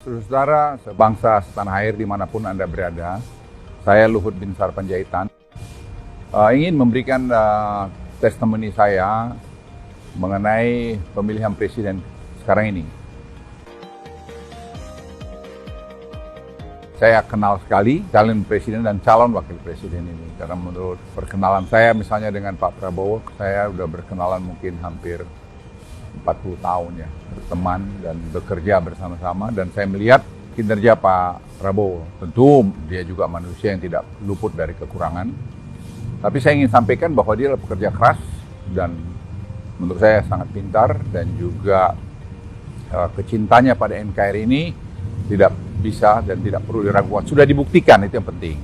Saudara sebangsa setanah air dimanapun Anda berada, saya Luhut Binsar Panjaitan ingin memberikan testimoni saya mengenai pemilihan presiden sekarang ini. Saya kenal sekali calon presiden dan calon wakil presiden ini, karena menurut perkenalan saya misalnya dengan Pak Prabowo, saya sudah berkenalan mungkin hampir 40 tahun ya, berteman dan bekerja bersama-sama, dan saya melihat kinerja Pak Prabowo. Tentu dia juga manusia yang tidak luput dari kekurangan, tapi saya ingin sampaikan bahwa dia adalah pekerja keras dan menurut saya sangat pintar, dan juga kecintanya pada NKRI ini tidak bisa dan tidak perlu diragukan. Sudah dibuktikan, itu yang penting.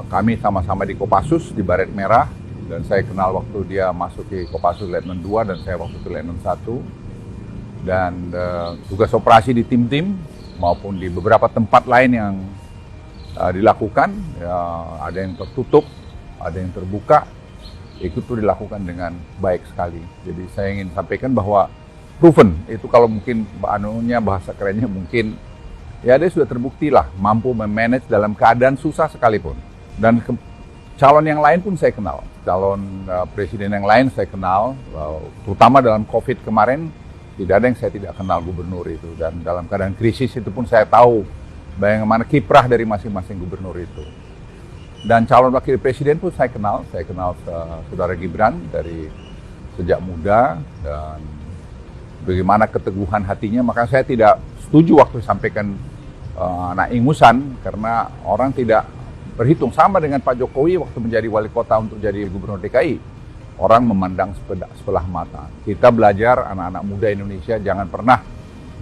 Kami sama-sama di Kopassus, di Baret Merah, dan saya kenal waktu dia masuk di Kopassus Letnan 2 dan saya waktu itu Letnan 1. Dan tugas operasi di tim-tim maupun di beberapa tempat lain yang dilakukan, ada yang tertutup, ada yang terbuka, itu tuh dilakukan dengan baik sekali. Jadi saya ingin sampaikan bahwa proven, itu kalau mungkin bahasa kerennya mungkin, ya dia sudah terbukti lah mampu memanage dalam keadaan susah sekalipun. Dan calon yang lain pun saya kenal, calon presiden yang lain saya kenal, terutama dalam COVID kemarin, tidak ada yang saya tidak kenal gubernur itu. Dan dalam keadaan krisis itu pun saya tahu bagaimana kiprah dari masing-masing gubernur itu. Dan calon wakil presiden pun saya kenal saudara Gibran dari sejak muda, dan bagaimana keteguhan hatinya. Maka saya tidak setuju waktu sampaikan anak ingusan, karena orang tidak berhitung. Sama dengan Pak Jokowi waktu menjadi wali kota untuk jadi gubernur DKI. Orang memandang sebelah mata. Kita belajar anak-anak muda Indonesia jangan pernah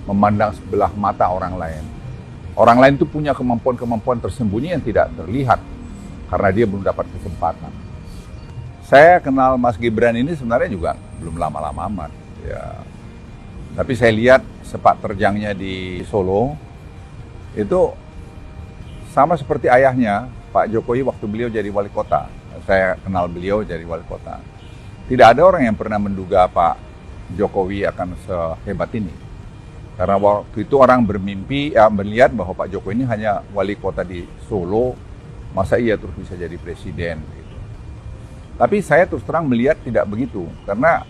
memandang sebelah mata orang lain. Orang lain itu punya kemampuan-kemampuan tersembunyi yang tidak terlihat karena dia belum dapat kesempatan. Saya kenal Mas Gibran ini sebenarnya juga belum lama-lama amat. Ya. Tapi saya lihat sepak terjangnya di Solo itu sama seperti ayahnya, Pak Jokowi waktu beliau jadi wali kota. Saya kenal beliau jadi wali kota. Tidak ada orang yang pernah menduga Pak Jokowi akan sehebat ini. Karena waktu itu orang bermimpi, melihat bahwa Pak Jokowi ini hanya wali kota di Solo, masa iya terus bisa jadi presiden. Gitu. Tapi saya terus terang melihat tidak begitu. Karena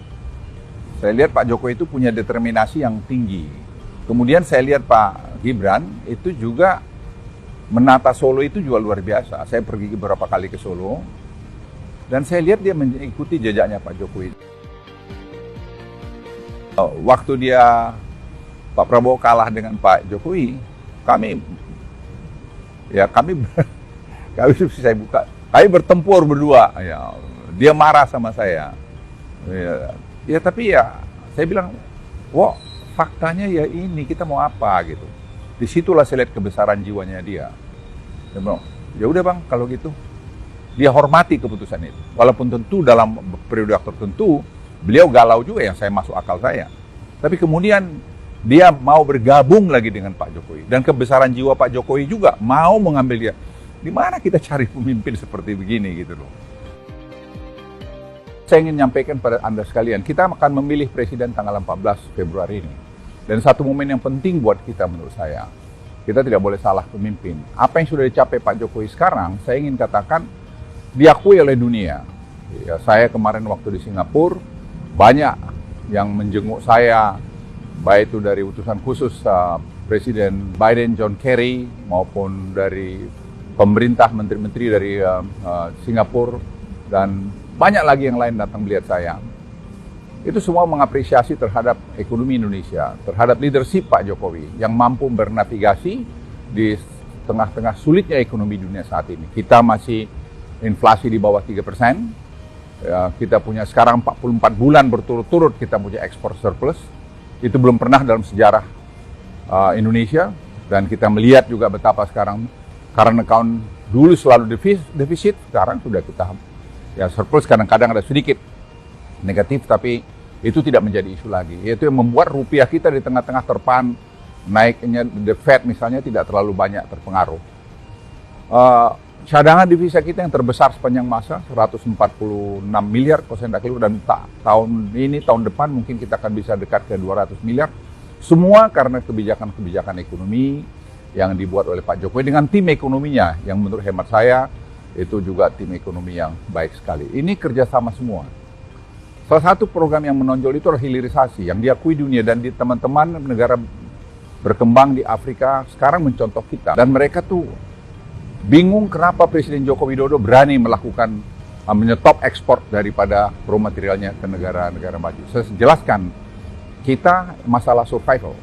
saya lihat Pak Jokowi itu punya determinasi yang tinggi. Kemudian saya lihat Pak Gibran itu juga menata Solo itu juga luar biasa. Saya pergi beberapa kali ke Solo, dan saya lihat dia mengikuti jejaknya Pak Jokowi. Waktu Pak Prabowo kalah dengan Pak Jokowi, kami bertempur berdua. Ya, dia marah sama saya. Tapi saya bilang, wah faktanya ya ini, kita mau apa gitu. Disitulah saya lihat kebesaran jiwanya dia. Dia bilang, ya udah bang, kalau gitu. Dia hormati keputusan itu. Walaupun tentu dalam periode tertentu, beliau galau juga yang saya masuk akal saya. Tapi kemudian dia mau bergabung lagi dengan Pak Jokowi. Dan kebesaran jiwa Pak Jokowi juga mau mengambil dia. Di mana kita cari pemimpin seperti begini gitu loh. Saya ingin menyampaikan pada Anda sekalian, kita akan memilih presiden tanggal 14 Februari ini. Dan satu momen yang penting buat kita menurut saya, kita tidak boleh salah pemimpin. Apa yang sudah dicapai Pak Jokowi sekarang, saya ingin katakan diakui oleh dunia. Ya, saya kemarin waktu di Singapura, banyak yang menjenguk saya, baik itu dari utusan khusus Presiden Biden, John Kerry, maupun dari pemerintah, menteri-menteri dari Singapura, dan banyak lagi yang lain datang melihat saya. Itu semua mengapresiasi terhadap ekonomi Indonesia, terhadap leadership Pak Jokowi yang mampu bernavigasi di tengah-tengah sulitnya ekonomi dunia saat ini. Kita masih inflasi di bawah 3%, ya, kita punya sekarang 44 bulan berturut-turut kita punya ekspor surplus. Itu belum pernah dalam sejarah Indonesia, dan kita melihat juga betapa sekarang current account dulu selalu defisit, sekarang sudah kita ya surplus, kadang-kadang ada sedikit negatif, tapi itu tidak menjadi isu lagi. Itu yang membuat rupiah kita di tengah-tengah terpaan naiknya the Fed misalnya tidak terlalu banyak terpengaruh. Cadangan devisa kita yang terbesar sepanjang masa 146 miliar kalau saya tidak keliru, dan tahun ini tahun depan mungkin kita akan bisa dekat ke 200 miliar. Semua karena kebijakan-kebijakan ekonomi yang dibuat oleh Pak Jokowi dengan tim ekonominya yang menurut hemat saya itu juga tim ekonomi yang baik sekali. Ini kerjasama semua. Salah satu program yang menonjol itu adalah hilirisasi yang diakui dunia dan di teman-teman negara berkembang di Afrika sekarang mencontoh kita. Dan mereka tuh bingung kenapa Presiden Joko Widodo berani melakukan menyetop ekspor daripada raw materialnya ke negara-negara maju. Saya jelaskan, kita masalah survival.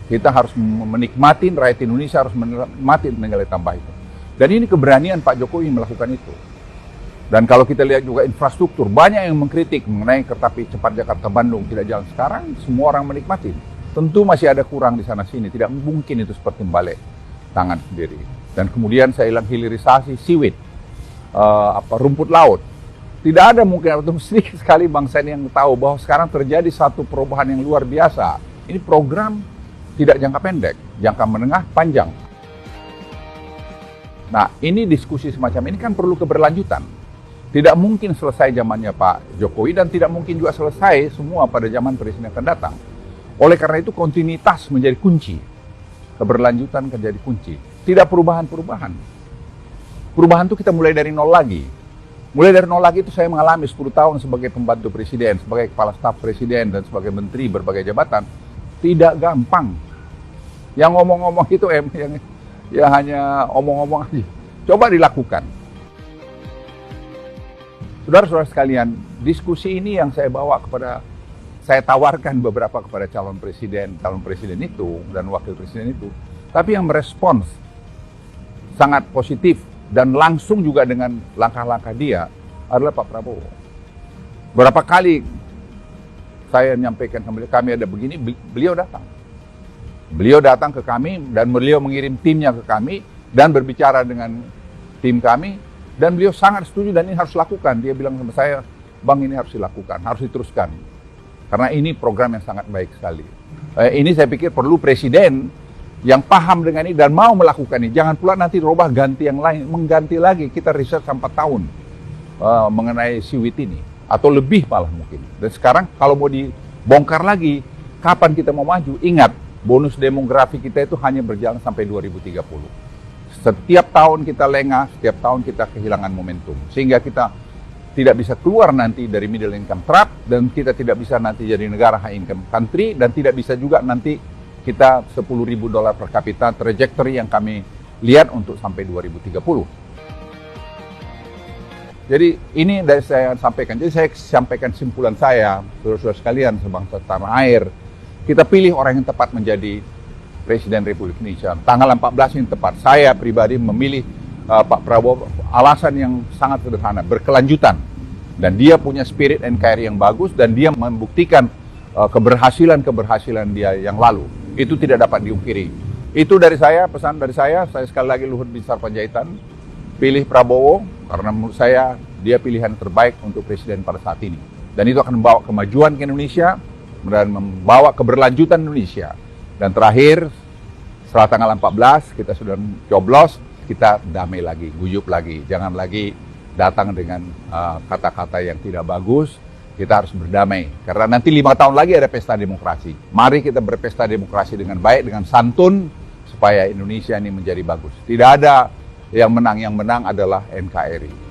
Kita harus menikmati, rakyat Indonesia harus menikmati nilai tambah itu. Dan ini keberanian Pak Jokowi melakukan itu. Dan kalau kita lihat juga infrastruktur, banyak yang mengkritik mengenai kereta api cepat Jakarta-Bandung tidak jalan. Sekarang semua orang menikmati. Tentu masih ada kurang di sana-sini, tidak mungkin itu seperti balik tangan sendiri. Dan kemudian saya bilang hilirisasi seaweed, rumput laut. Tidak ada mungkin, atau sedikit sekali bangsa ini yang tahu bahwa sekarang terjadi satu perubahan yang luar biasa. Ini program tidak jangka pendek, jangka menengah, panjang. Nah, ini diskusi semacam ini kan perlu keberlanjutan. Tidak mungkin selesai zamannya Pak Jokowi dan tidak mungkin juga selesai semua pada zaman presiden akan datang. Oleh karena itu kontinuitas menjadi kunci. Keberlanjutan menjadi kunci. Tidak perubahan-perubahan. Perubahan itu kita mulai dari nol lagi. Mulai dari nol lagi itu saya mengalami 10 tahun sebagai pembantu presiden, sebagai kepala staf presiden dan sebagai menteri berbagai jabatan. Tidak gampang. Yang ngomong-ngomong itu yang hanya omong-omong aja. Coba dilakukan. Saudara-saudara sekalian, diskusi ini yang saya bawa saya tawarkan beberapa kepada calon presiden itu dan wakil presiden itu. Tapi yang merespons sangat positif dan langsung juga dengan langkah-langkah dia adalah Pak Prabowo. Berapa kali saya menyampaikan kami ada begini, beliau datang. Beliau datang ke kami dan beliau mengirim timnya ke kami dan berbicara dengan tim kami dan beliau sangat setuju dan ini harus dilakukan. Dia bilang sama saya, Bang, ini harus dilakukan, harus diteruskan. Karena ini program yang sangat baik sekali. Ini saya pikir perlu presiden yang paham dengan ini dan mau melakukan ini. Jangan pula nanti robah ganti yang lain, mengganti lagi. Kita riset sampai 4 tahun mengenai seaweed ini. Atau lebih malah mungkin. Dan sekarang kalau mau dibongkar lagi, kapan kita mau maju? Ingat, bonus demografi kita itu hanya berjalan sampai 2030. Setiap tahun kita lengah, setiap tahun kita kehilangan momentum. Sehingga kita tidak bisa keluar nanti dari middle income trap, dan kita tidak bisa nanti jadi negara high income country, dan tidak bisa juga nanti kita $10.000 per kapita trajectory yang kami lihat untuk sampai 2030. Jadi ini dari saya sampaikan. Jadi saya sampaikan simpulan saya, saudara-saudara sekalian sebangsa tanah air. Kita pilih orang yang tepat menjadi Presiden Republik Indonesia. Tanggal 14 ini tepat. Saya pribadi memilih Pak Prabowo, alasan yang sangat sederhana, berkelanjutan. Dan dia punya spirit NKRI yang bagus dan dia membuktikan keberhasilan dia yang lalu. Itu tidak dapat diungkiri. Itu dari saya, pesan dari saya sekali lagi Luhut Binsar Panjaitan, pilih Prabowo karena menurut saya dia pilihan terbaik untuk presiden pada saat ini. Dan itu akan membawa kemajuan ke Indonesia dan membawa keberlanjutan Indonesia. Dan terakhir, setelah tanggal 14 kita sudah coblos, kita damai lagi, guyup lagi. Jangan lagi datang dengan kata-kata yang tidak bagus. Kita harus berdamai. Karena nanti 5 tahun lagi ada pesta demokrasi. Mari kita berpesta demokrasi dengan baik, dengan santun, supaya Indonesia ini menjadi bagus. Tidak ada yang menang adalah NKRI.